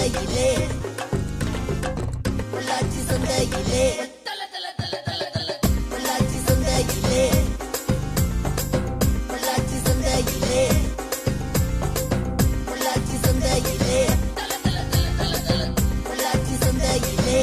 சந்தையிலே பொள்ளாச்சி சந்தையிலே பொள்ளாச்சி சந்தையிலே பொள்ளாச்சி சந்தையிலே பொள்ளாச்சி சந்தையிலே பொள்ளாச்சி சந்தையிலே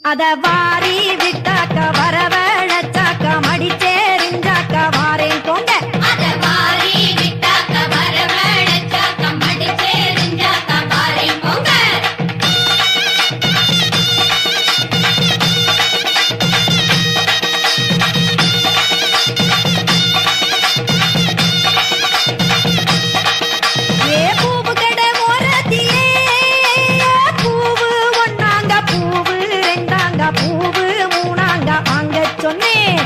அத வாரி விட்டாக்க வரவழைச்சாக்க மடிச்சேரிஞ்சாக்க வாரேன் போங்க. அத வாரி விட்டாக்க வரவழைச்சாக்க மடிச்சேரிஞ்சாக்க வாரேன் போங்க. ஏ பூவு கடை ஓரத்திலே பூவு ஒன்னாங்க பூவு ரெண்டாங்க பூவு மூணாங்க வாங்க சொன்னேன்.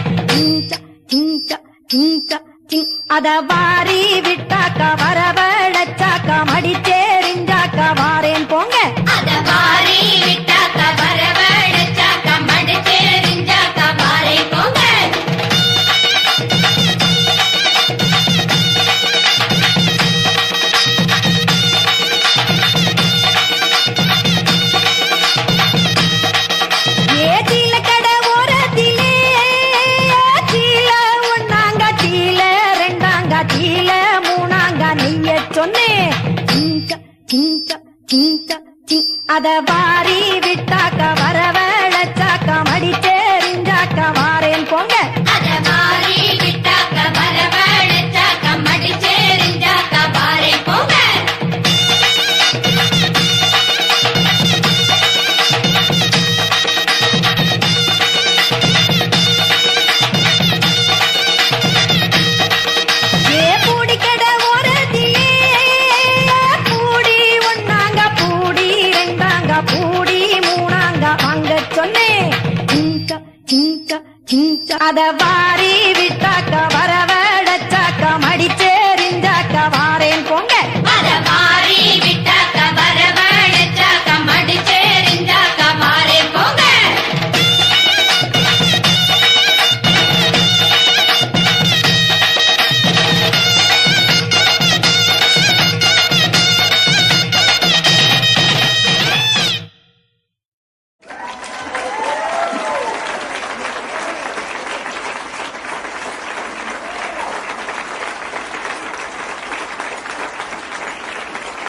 அத வாரி விட்டாக்க வரவழைச்சாக்க மடிச்சேரிஞ்சாக்க வாரேன் போங்க. அத வாரி விட்டாக்க வரவழைச்சாக்க மடிச்சேரிஞ்சாக்க வாரேன் போங்க. ஏ சீல கடை ஓரத்திலே சீல ஒன்னாங்க சீல ரெண்டாங்க சீல மூணாங்க நெய்ய சொன்னேன். அத வாரி விட்டாக்க வரவழைச்சாக்க மடிச்சேரிஞ்சாக்க வாரேன் போங்க. அத வாரி விட்டாக்க வரவழைச்சாக்க மடிச்சேரிஞ்சாக்க வாரேன் போங்க. ஏ பூடி கடை ஓரத்திலே பூடி ஒன்னாங்க பூடி ரெண்டாங்க பூடி மூணாங்க வாங்க சொன்னேன். அத வாரி விட்டா